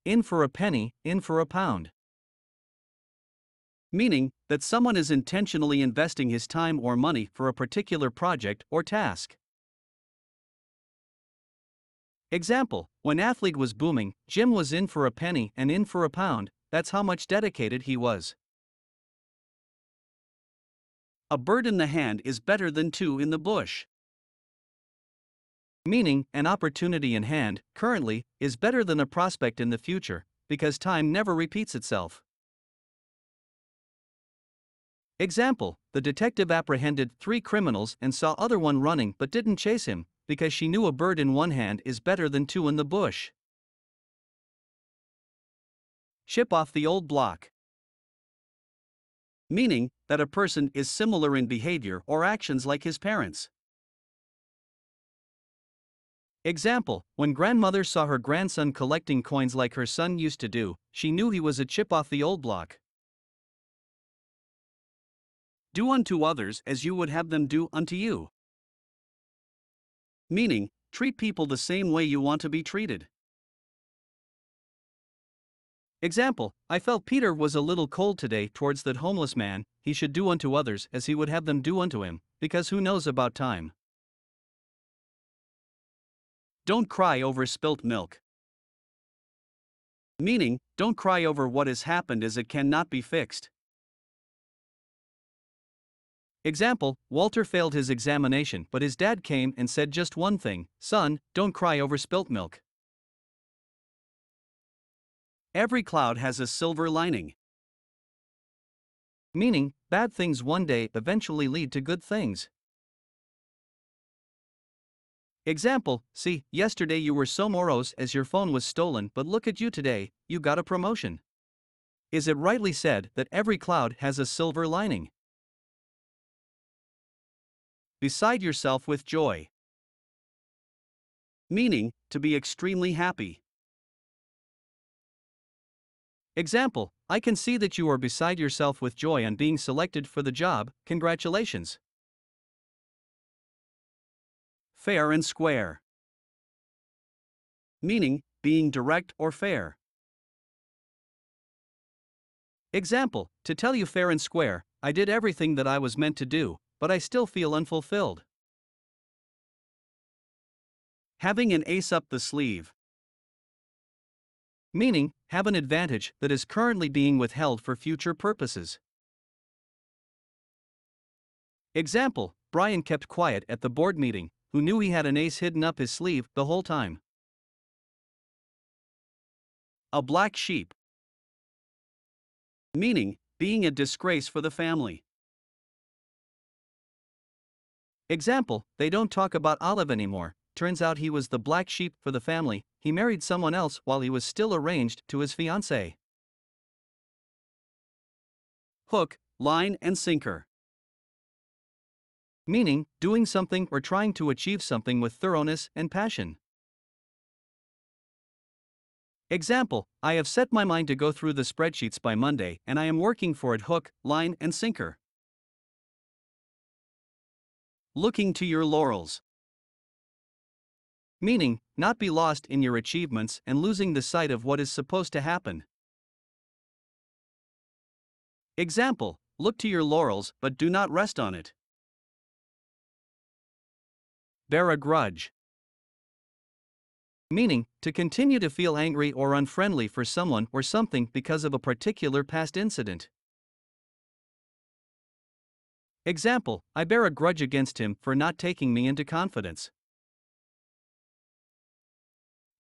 In for a penny, in for a pound. Meaning that someone is intentionally investing his time or money for a particular project or task. Example: when athlete was booming, Jim was in for a penny and in for a pound, that's how much dedicated he was. A bird in the hand is better than two in the bush. Meaning, an opportunity in hand, currently, is better than a prospect in the future, because time never repeats itself. Example: the detective apprehended 3 criminals and saw other one running but didn't chase him, because she knew a bird in one hand is better than 2 in the bush. Chip off the old block. Meaning that a person is similar in behavior or actions like his parents. Example: when grandmother saw her grandson collecting coins like her son used to do, she knew he was a chip off the old block. Do unto others as you would have them do unto you. Meaning, treat people the same way you want to be treated. Example: I felt Peter was a little cold today towards that homeless man. He should do unto others as he would have them do unto him, because who knows about time. Don't cry over spilt milk. Meaning, don't cry over what has happened as it cannot be fixed. Example: Walter failed his examination but his dad came and said just one thing: son, don't cry over spilt milk. Every cloud has a silver lining. Meaning, bad things one day eventually lead to good things. Example: see, yesterday you were so morose as your phone was stolen, but look at you today, you got a promotion. Is it rightly said that every cloud has a silver lining? Beside yourself with joy. Meaning, to be extremely happy. Example: I can see that you are beside yourself with joy on being selected for the job, congratulations. Fair and square. Meaning, being direct or fair. Example: to tell you fair and square, I did everything that I was meant to do, but I still feel unfulfilled. Having an ace up the sleeve. Meaning, have an advantage that is currently being withheld for future purposes. Example: Brian kept quiet at the board meeting, who knew he had an ace hidden up his sleeve the whole time. A black sheep. Meaning, being a disgrace for the family. Example: they don't talk about Olive anymore. Turns out he was the black sheep for the family. He married someone else while he was still arranged to his fiancée. Hook, line and sinker. Meaning, doing something or trying to achieve something with thoroughness and passion. Example: I have set my mind to go through the spreadsheets by Monday and I am working for it hook, line and sinker. Looking to your laurels. Meaning, not be lost in your achievements and losing the sight of what is supposed to happen. Example: look to your laurels but do not rest on it. Bear a grudge. Meaning, to continue to feel angry or unfriendly for someone or something because of a particular past incident. Example: I bear a grudge against him for not taking me into confidence.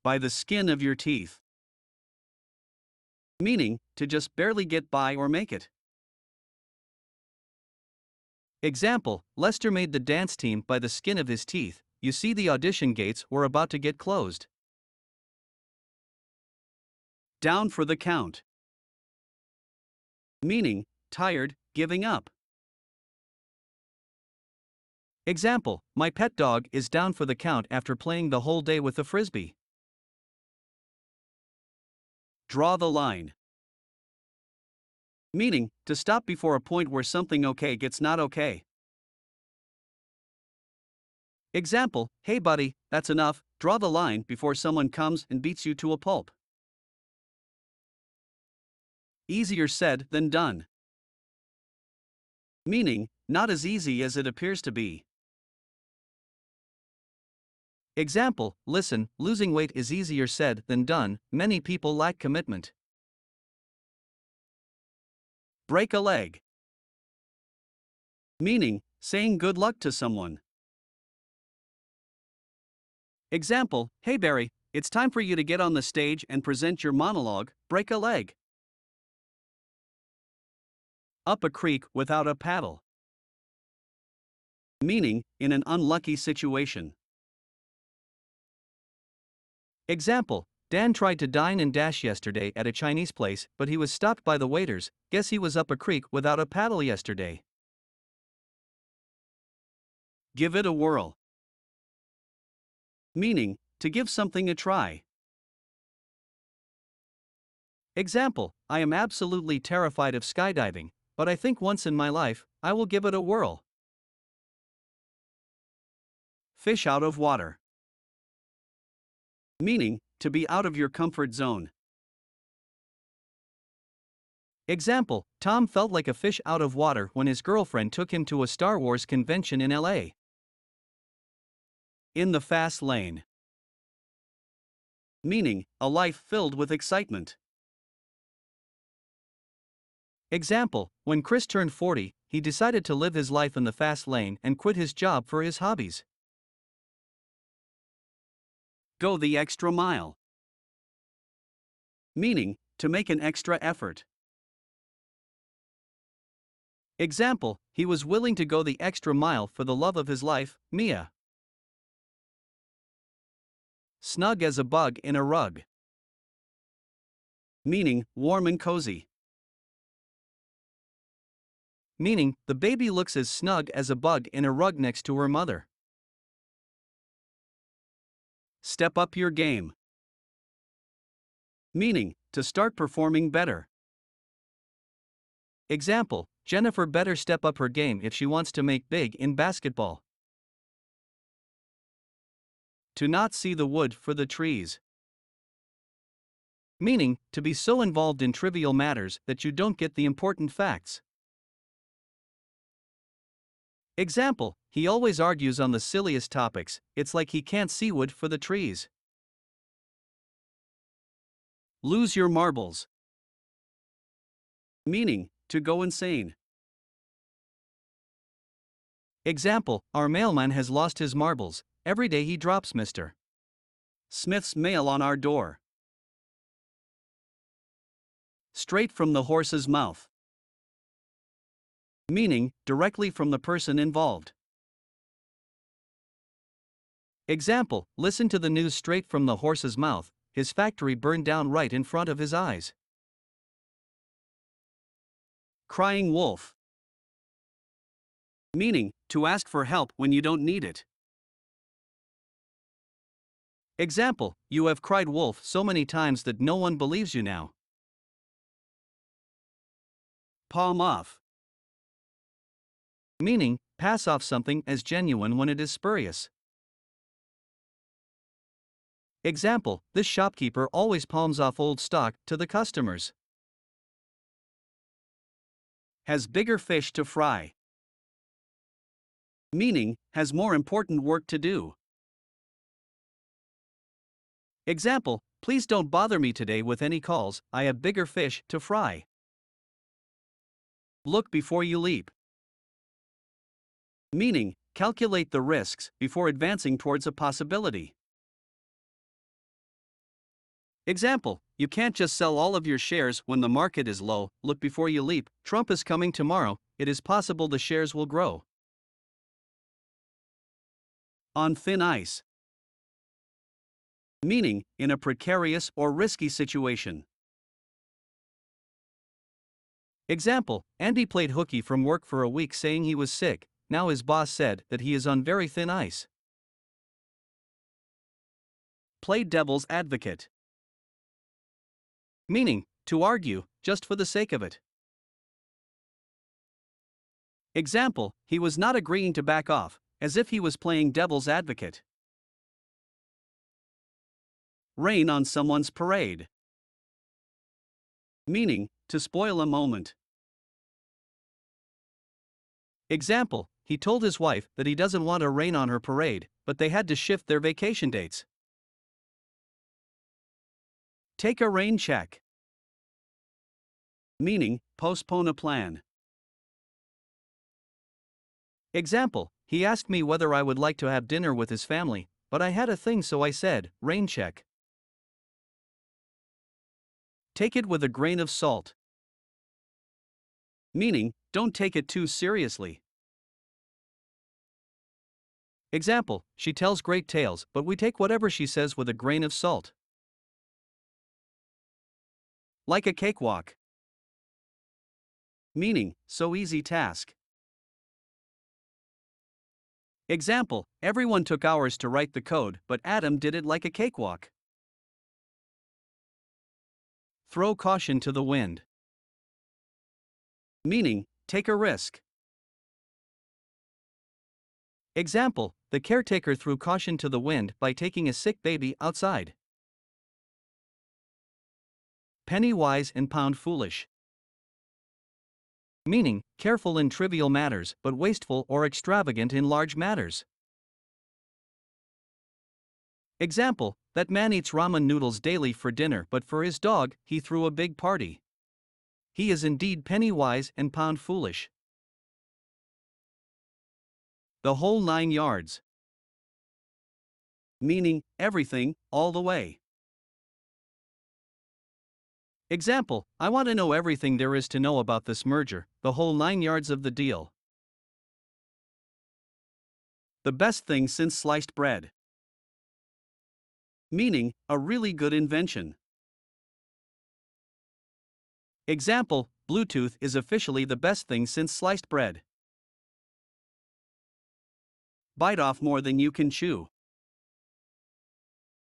By the skin of your teeth. Meaning, to just barely get by or make it. Example: Lester made the dance team by the skin of his teeth. You see, the audition gates were about to get closed. Down for the count. Meaning, tired, giving up. Example: my pet dog is down for the count after playing the whole day with the frisbee. Draw the line. Meaning, to stop before a point where something okay gets not okay. Example: hey buddy, that's enough, draw the line before someone comes and beats you to a pulp. easier said than done. Meaning, not as easy as it appears to be. Example, listen, losing weight is easier said than done, many people lack commitment. Break a leg. Meaning, saying good luck to someone. Example, hey Barry, it's time for you to get on the stage and present your monologue, break a leg. Up a creek without a paddle. Meaning, in an unlucky situation. Example, Dan tried to dine and dash yesterday at a Chinese place, but he was stopped by the waiters. Guess he was up a creek without a paddle yesterday. Give it a whirl. Meaning, to give something a try. Example, I am absolutely terrified of skydiving, but I think once in my life, I will give it a whirl. Fish out of water. Meaning, to be out of your comfort zone. Example, Tom felt like a fish out of water when his girlfriend took him to a Star Wars convention in LA. In the fast lane. Meaning, a life filled with excitement. Example, when Chris turned 40, he decided to live his life in the fast lane and quit his job for his hobbies. Go the extra mile. Meaning, to make an extra effort. Example, he was willing to go the extra mile for the love of his life, Mia. Snug as a bug in a rug. Meaning, warm and cozy. Meaning, the baby looks as snug as a bug in a rug next to her mother. Step up your game. Meaning, to start performing better. Example, Jennifer better step up her game if she wants to make big in basketball. To not see the wood for the trees. Meaning, to be so involved in trivial matters that you don't get the important facts. Example, he always argues on the silliest topics, it's like he can't see wood for the trees. Lose your marbles. Meaning, to go insane. Example, our mailman has lost his marbles, every day he drops Mr. Smith's mail on our door. Straight from the horse's mouth. Meaning, directly from the person involved. Example, listen to the news straight from the horse's mouth, his factory burned down right in front of his eyes. Crying wolf. Meaning, to ask for help when you don't need it. Example, you have cried wolf so many times that no one believes you now. Palm off. Meaning, pass off something as genuine when it is spurious. Example, this shopkeeper always palms off old stock to the customers. Has bigger fish to fry. Meaning, has more important work to do. Example, please don't bother me today with any calls, I have bigger fish to fry. Look before you leap. Meaning, calculate the risks before advancing towards a possibility. Example, you can't just sell all of your shares when the market is low, look before you leap, Trump is coming tomorrow, it is possible the shares will grow. On thin ice. Meaning, in a precarious or risky situation. Example, Andy played hooky from work for a week saying he was sick, now his boss said that he is on very thin ice. Play devil's advocate. Meaning, to argue, just for the sake of it. Example, he was not agreeing to back off, as if he was playing devil's advocate. Rain on someone's parade. Meaning, to spoil a moment. Example, he told his wife that he doesn't want to rain on her parade, but they had to shift their vacation dates. Take a rain check. Meaning, postpone a plan. Example, he asked me whether I would like to have dinner with his family, but I had a thing so I said, rain check. Take it with a grain of salt. Meaning, don't take it too seriously. Example, she tells great tales, but we take whatever she says with a grain of salt. Like a cakewalk. Meaning, so easy task. Example, everyone took hours to write the code, but Adam did it like a cakewalk. Throw caution to the wind. Meaning, take a risk. Example, the caretaker threw caution to the wind by taking a sick baby outside. Penny wise and pound foolish. Meaning, careful in trivial matters but wasteful or extravagant in large matters. Example, that man eats ramen noodles daily for dinner, but for his dog, he threw a big party. He is indeed penny wise and pound foolish. The whole 9 yards. Meaning, everything, all the way. Example, I want to know everything there is to know about this merger, the whole 9 yards of the deal. The best thing since sliced bread. Meaning, a really good invention. Example, Bluetooth is officially the best thing since sliced bread. Bite off more than you can chew.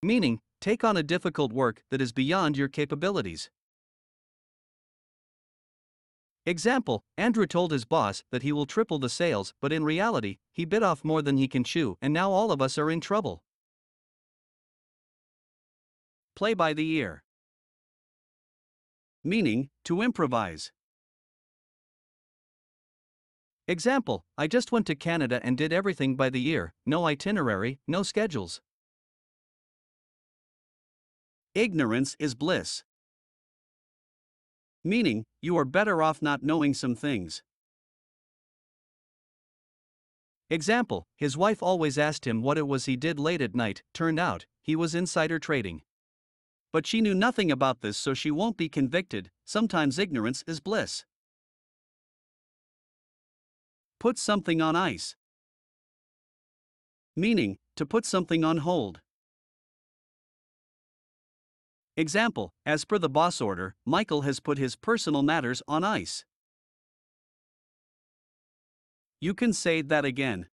Meaning, take on a difficult work that is beyond your capabilities. Example, Andrew told his boss that he will triple the sales, but in reality, he bit off more than he can chew, and now all of us are in trouble. Play by the ear. Meaning, to improvise. Example, I just went to Canada and did everything by the ear, no itinerary, no schedules. Ignorance is bliss. Meaning, you are better off not knowing some things. Example, his wife always asked him what it was he did late at night, turned out, he was insider trading. But she knew nothing about this, so she won't be convicted. Sometimes ignorance is bliss. Put something on ice. Meaning, to put something on hold. Example, as per the boss order, Michael has put his personal matters on ice. You can say that again.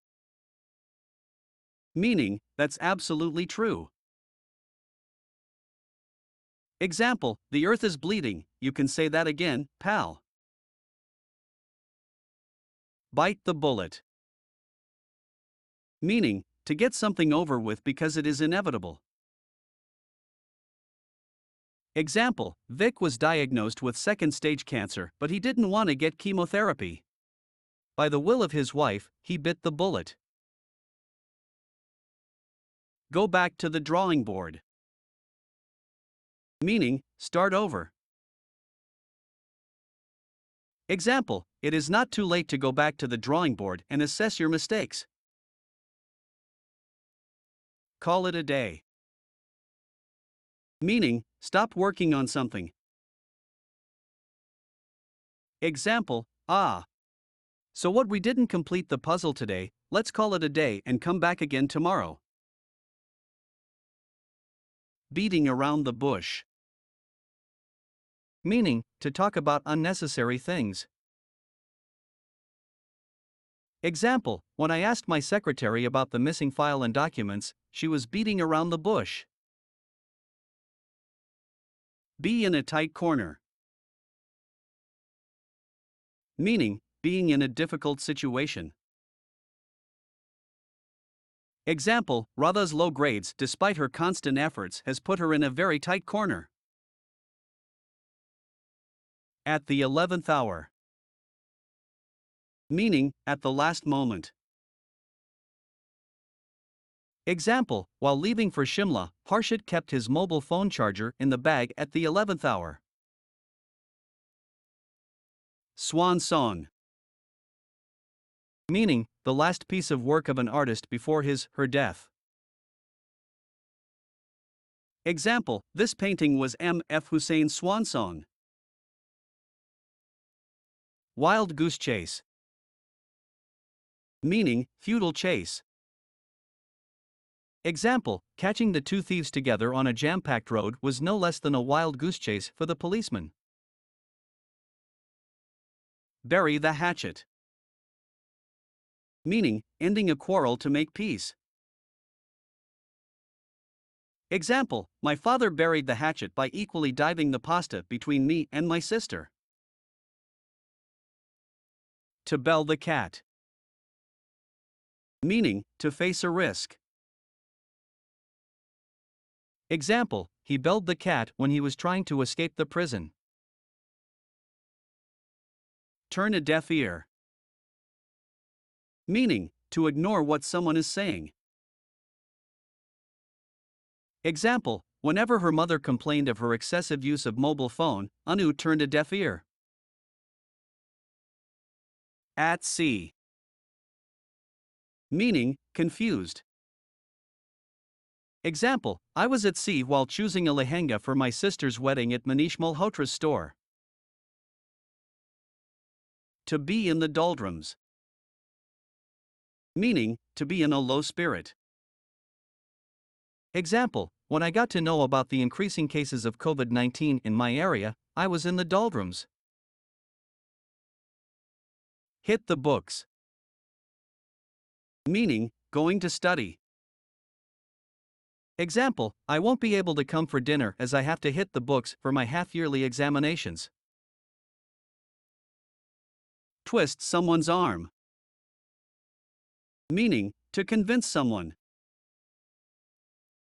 Meaning, that's absolutely true. Example, the earth is bleeding, you can say that again, pal. Bite the bullet. Meaning, to get something over with because it is inevitable. Example, Vic was diagnosed with second-stage cancer, but he didn't want to get chemotherapy. By the will of his wife, he bit the bullet. Go back to the drawing board. Meaning, start over. Example, it is not too late to go back to the drawing board and assess your mistakes. Call it a day. Meaning, stop working on something. Example, so what, we didn't complete the puzzle today, let's call it a day and come back again tomorrow. Beating around the bush. Meaning, to talk about unnecessary things. Example, when I asked my secretary about the missing file and documents, she was beating around the bush. Be in a tight corner. Meaning, being in a difficult situation. Example, Radha's low grades, despite her constant efforts, has put her in a very tight corner. At the 11th hour. Meaning, at the last moment. Example, while leaving for Shimla, Harshit kept his mobile phone charger in the bag at the 11th hour. Swan song. Meaning, the last piece of work of an artist before her death. Example, this painting was M. F. Hussein's swan song. Wild goose chase. Meaning, futile chase. Example, catching the two thieves together on a jam-packed road was no less than a wild goose chase for the policeman. Bury the hatchet. Meaning, ending a quarrel to make peace. Example, my father buried the hatchet by equally diving the pasta between me and my sister. To bell the cat. Meaning, to face a risk. Example, he belled the cat when he was trying to escape the prison. Turn a deaf ear. Meaning, to ignore what someone is saying. Example, whenever her mother complained of her excessive use of mobile phone, Anu turned a deaf ear. At sea. Meaning, confused. Example, I was at sea while choosing a lehenga for my sister's wedding at Manish Malhotra's store. To be in the doldrums. Meaning, to be in a low spirit. Example, when I got to know about the increasing cases of COVID-19 in my area, I was in the doldrums. Hit the books. Meaning, going to study. Example, I won't be able to come for dinner as I have to hit the books for my half-yearly examinations. Twist someone's arm. Meaning, to convince someone.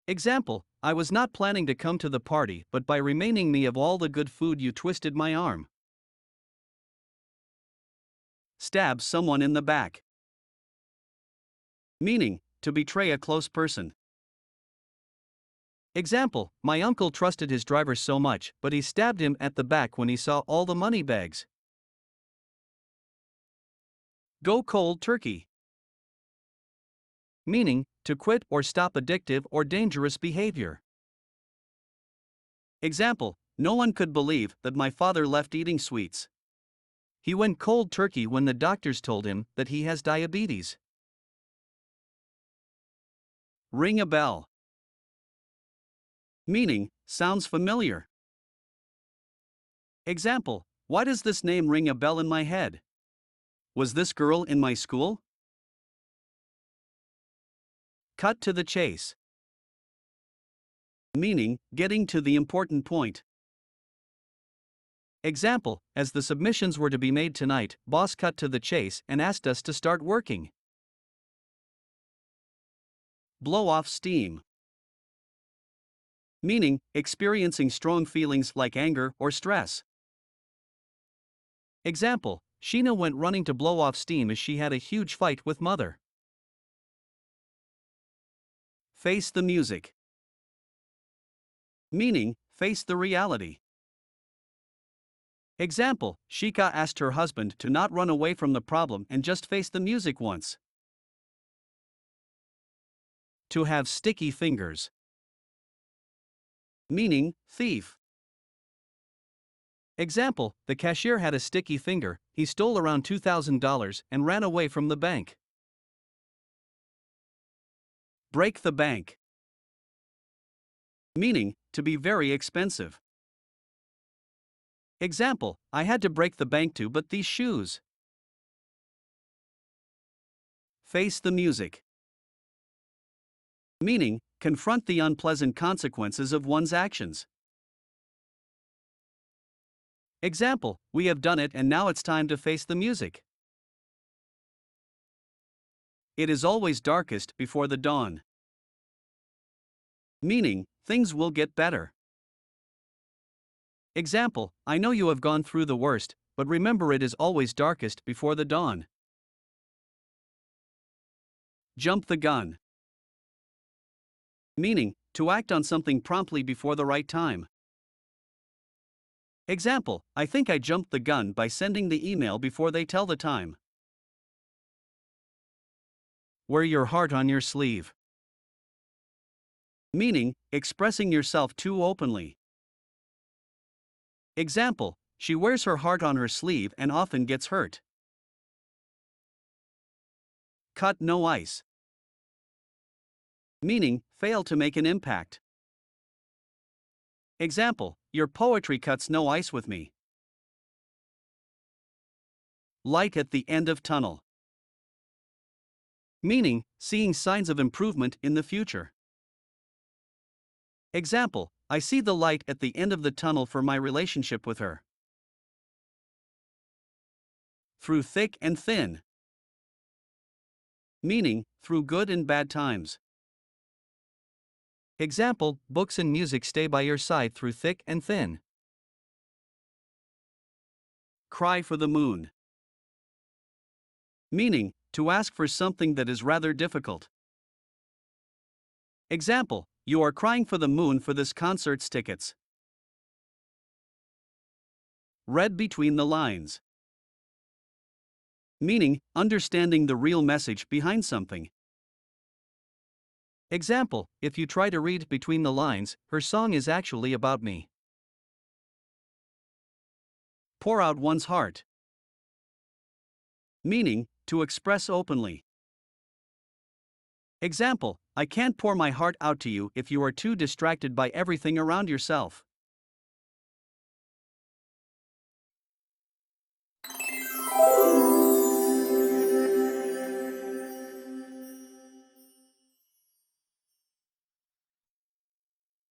Example, I was not planning to come to the party, but by remaining me of all the good food you twisted my arm. Stab someone in the back. Meaning, to betray a close person. Example, my uncle trusted his driver so much, but he stabbed him at the back when he saw all the money bags. Go cold turkey. Meaning, to quit or stop addictive or dangerous behavior. Example, no one could believe that my father left eating sweets. He went cold turkey when the doctors told him that he has diabetes. Ring a bell. Meaning, sounds familiar. Example, why does this name ring a bell in my head? Was this girl in my school? Cut to the chase. Meaning, getting to the important point. Example, as the submissions were to be made tonight, boss cut to the chase and asked us to start working. Blow off steam. Meaning, experiencing strong feelings like anger or stress. Example, Sheena went running to blow off steam as she had a huge fight with mother. Face the music. Meaning, face the reality. Example, Shika asked her husband to not run away from the problem and just face the music once. To have sticky fingers. Meaning, thief. Example, the cashier had a sticky finger, he stole around $2,000 and ran away from the bank. Break the bank. Meaning, to be very expensive. Example, I had to break the bank to but these shoes. Face the music. Meaning, confront the unpleasant consequences of one's actions. Example, we have done it and now it's time to face the music. It is always darkest before the dawn. Meaning, things will get better. Example, I know you have gone through the worst, but remember it is always darkest before the dawn. Jump the gun. Meaning, to act on something promptly before the right time. Example, I think I jumped the gun by sending the email before they tell the time. Wear your heart on your sleeve. Meaning, expressing yourself too openly. Example, she wears her heart on her sleeve and often gets hurt. Cut no ice. Meaning, fail to make an impact. Example, your poetry cuts no ice with me. Light at the end of tunnel. Meaning, seeing signs of improvement in the future. Example, I see the light at the end of the tunnel for my relationship with her. Through thick and thin. Meaning, through good and bad times. Example, books and music stay by your side through thick and thin. Cry for the moon. Meaning, to ask for something that is rather difficult. Example, you are crying for the moon for this concert's tickets. Read between the lines. Meaning, understanding the real message behind something. Example, if you try to read between the lines, her song is actually about me. Pour out one's heart. Meaning, to express openly. Example, I can't pour my heart out to you if you are too distracted by everything around yourself.